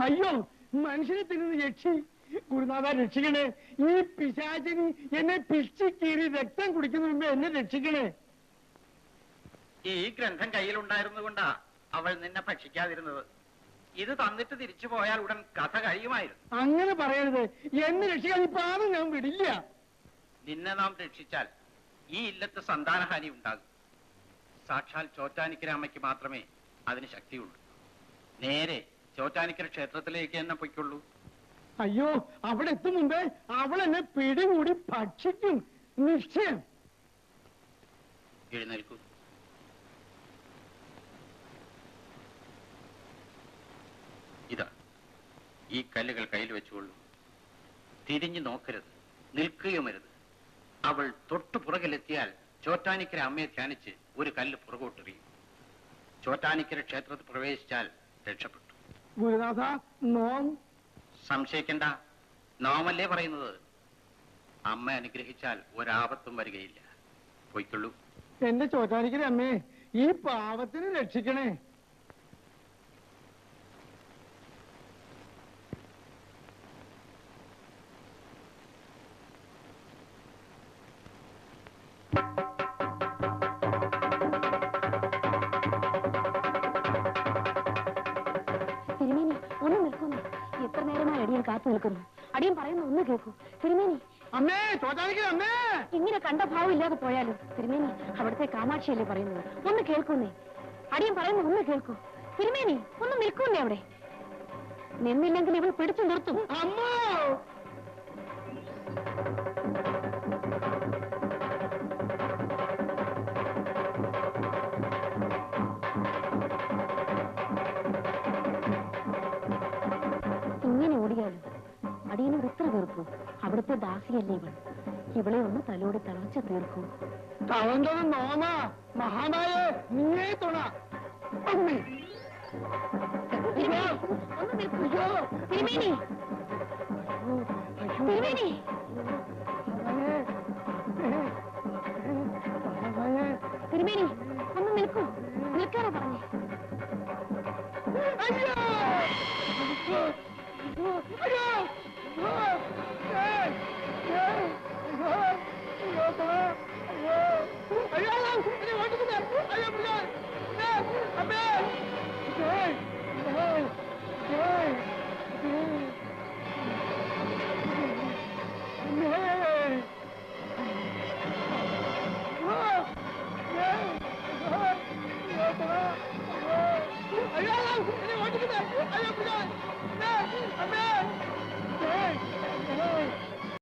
അയ്യോ, മനുഷ്യനെ തിന്നുന്ന യക്ഷി, ഗുരുനാഥ രക്ഷിക്കണേ. ഈ പിശാചിനി എന്നെ പിച്ചി കീറി രക്തം കുടിക്കുന്ന മുമ്പ് എന്നെ രക്ഷിക്കണേ. ഈ ഗ്രന്ഥം കയ്യിലുണ്ടായിരുന്നുകൊണ്ടാ അവൾ നിന്നെ ഭക്ഷിക്കാതിരുന്നത്. ഇത് തന്നിട്ട് തിരിച്ചു പോയാൽ ഉടൻ കഥ കഴിയുമായിരുന്നു. അങ്ങനെ പറയരുത്. എന്നെ രക്ഷിക്കാൻ ഇപ്പൊ ആരും ഞാൻ വിടില്ല. നിന്നെ നാം രക്ഷിച്ചാൽ ഈ ഇല്ലത്ത് സന്താനഹാനി ഉണ്ടാകും. സാക്ഷാൽ ചോറ്റാനിക്കരാമയ്ക്ക് മാത്രമേ അതിന് ശക്തിയുള്ളൂ. നേരെ ചോറ്റാനിക്കര ക്ഷേത്രത്തിലേക്ക് തന്നെ പൊയ്ക്കൊള്ളൂ. അയ്യോ, അവിടെ എത്തും മുമ്പേ അവൾ എന്നെ പിടികൂടി ഭക്ഷിക്കും, നിശ്ചയം. എഴുന്നേൽക്കൂ. ഇതാ ഈ കല്ലുകൾ കയ്യിൽ വെച്ചുകൊള്ളൂ. തിരിഞ്ഞു നോക്കരുത്, നിൽക്കുകയുമരുത്. അവൾ തൊട്ടു പുറകിലെത്തിയാൽ ചോറ്റാനിക്കര അമ്മയെ ധ്യാനിച്ച് ഒരു കല്ല് പുറകോട്ടെറിയും. ചോറ്റാനിക്കര ക്ഷേത്രത്തിൽ പ്രവേശിച്ചാൽ രക്ഷപ്പെട്ടു. ഗുരുനാഥ, നോം. സംശയിക്കണ്ട, നോമല്ലേ പറയുന്നത്. അമ്മ അനുഗ്രഹിച്ചാൽ ഒരാപത്തും വരികയില്ല. പോയിക്കൊള്ളൂ. എന്റെ ചോറ്റാനിക്കര അമ്മേ, ഈ പാവത്തിന് രക്ഷിക്കണേ. തിരുമേനി, ഒന്ന് നിൽക്കുന്നു. എത്ര നേരമായി അടിയൻ കാത്തു നിൽക്കുന്നു. അടിയൻ പറയുന്ന ഒന്ന് കേൾക്കൂ തിരുമേനി. അമ്മേ, ചോറ്റാനിക്കര അമ്മേ. ഇങ്ങനെ കണ്ട ഭാവം ഇല്ലാതെ പോയാലും തിരുമേനി, അവിടുത്തെ കാമാക്ഷിയല്ലേ പറയുന്നത്. ഒന്ന് കേൾക്കുന്നേ. അടിയൻ പറയുന്ന ഒന്ന് കേൾക്കൂ തിരുമേനി. ഒന്ന് നിൽക്കൂന്നേ അവിടെ. നിന്നില്ലെങ്കിൽ ഇവൾ പിടിച്ചു നിർത്തും. അമ്മ, ഇങ്ങനെ ഓടിയാലും അടിയനോട് എത്ര തീർക്കൂ. അവിടുത്തെ ദാസിയല്ലേ ഇവൾ. ഇവളെ ഒന്ന് തലോടി തളർച്ച തീർക്കൂ. തളർന്നത് നോമ. മഹാനായ നീയേ തുണ. അമ്മേ, ഒന്ന് നിൽക്കൂ തിരുമേനി. തിരുമേനി, തിരുമേനി ഒന്ന് നിൽക്കൂ. നിൽക്കാനാ പറഞ്ഞേ. അയ്യോ, അയ്യോ, അയ്യോ,